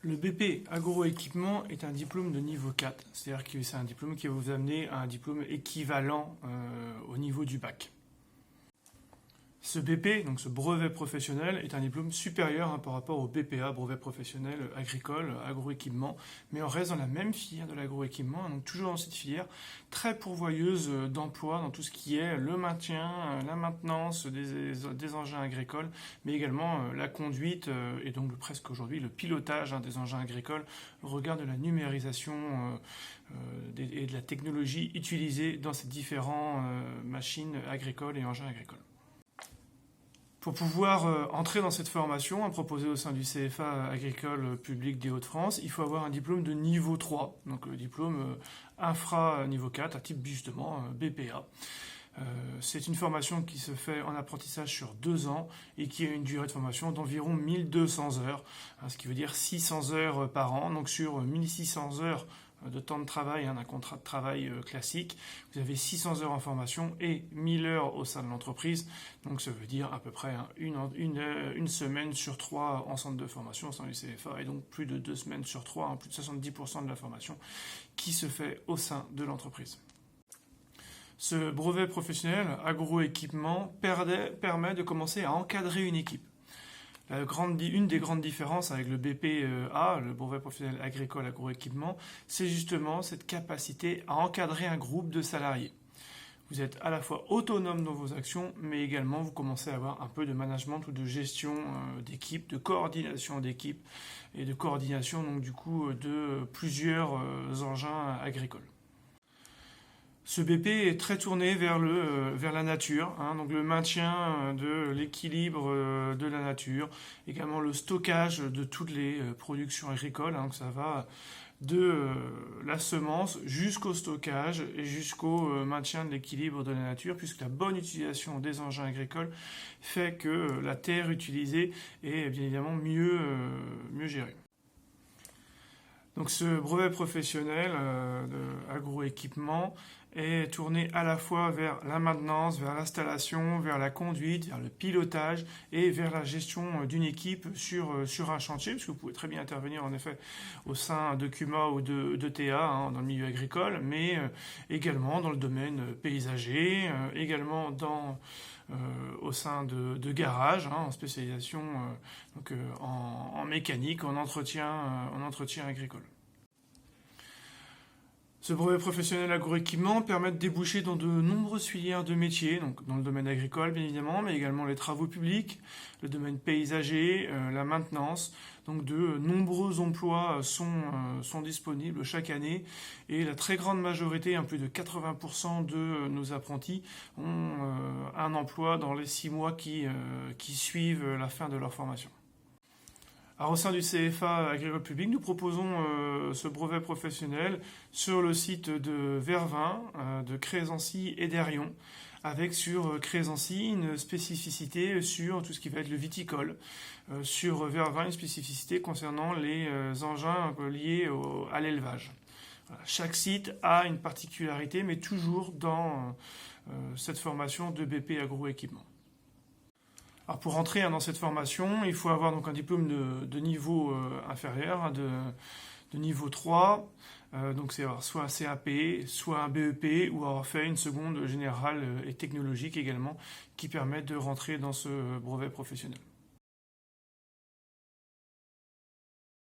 Le BP agroéquipement est un diplôme de niveau 4, c'est-à-dire que c'est un diplôme qui va vous amener à un diplôme équivalent au niveau du bac. Ce BP, donc ce brevet professionnel, est un diplôme supérieur par rapport au BPA, brevet professionnel agricole, agroéquipement, mais on reste dans la même filière de l'agroéquipement, donc toujours dans cette filière très pourvoyeuse d'emplois dans tout ce qui est le maintien, la maintenance des engins agricoles, mais également la conduite et donc presque aujourd'hui le pilotage des engins agricoles au regard de la numérisation et de la technologie utilisée dans ces différentes machines agricoles et engins agricoles. Pour pouvoir entrer dans cette formation proposée au sein du CFA agricole public des Hauts-de-France, il faut avoir un diplôme de niveau 3, donc le diplôme infra niveau 4, à type justement BPA. C'est une formation qui se fait en apprentissage sur 2 ans et qui a une durée de formation d'environ 1200 heures, ce qui veut dire 600 heures par an, donc sur 1600 heures de temps de travail, d'un contrat de travail classique. Vous avez 600 heures en formation et 1000 heures au sein de l'entreprise. Donc ça veut dire à peu près une semaine sur 3 en centre de formation au sein du CFA et donc plus de 2 semaines sur 3, plus de 70% de la formation qui se fait au sein de l'entreprise. Ce brevet professionnel agroéquipement permet de commencer à encadrer une équipe. Une des grandes différences avec le BPA, le brevet professionnel agricole agroéquipement, c'est justement cette capacité à encadrer un groupe de salariés. Vous êtes à la fois autonome dans vos actions, mais également vous commencez à avoir un peu de management ou de gestion d'équipe, de coordination d'équipe et de coordination donc du coup de plusieurs engins agricoles. Ce BP est très tourné vers la nature, donc le maintien de l'équilibre de la nature, également le stockage de toutes les productions agricoles, que ça va de la semence jusqu'au stockage et jusqu'au maintien de l'équilibre de la nature, puisque la bonne utilisation des engins agricoles fait que la terre utilisée est bien évidemment mieux gérée. Donc ce brevet professionnel d'agroéquipement est tourné à la fois vers la maintenance, vers l'installation, vers la conduite, vers le pilotage et vers la gestion d'une équipe sur un chantier, puisque vous pouvez très bien intervenir en effet au sein de CUMA ou de TA dans le milieu agricole, mais également dans le domaine paysager, également au sein de garages, en spécialisation en mécanique, en entretien agricole. Ce brevet professionnel agroéquipement permet de déboucher dans de nombreuses filières de métiers, donc dans le domaine agricole bien évidemment, mais également les travaux publics, le domaine paysager, la maintenance. Donc de nombreux emplois sont disponibles chaque année et la très grande majorité, plus de 80% de nos apprentis ont un emploi dans les 6 mois qui suivent la fin de leur formation. Alors, au sein du CFA agricole public, nous proposons ce brevet professionnel sur le site de Vervins, de Crésancy et d'Airion, avec sur Crésancy une spécificité sur tout ce qui va être le viticole, sur Vervins une spécificité concernant les engins liés à l'élevage. Voilà. Chaque site a une particularité, mais toujours dans cette formation de BP agroéquipement. Alors pour entrer dans cette formation, il faut avoir donc un diplôme de niveau inférieur, de niveau 3, donc c'est avoir soit un CAP, soit un BEP, ou avoir fait une seconde générale et technologique également, qui permettent de rentrer dans ce brevet professionnel.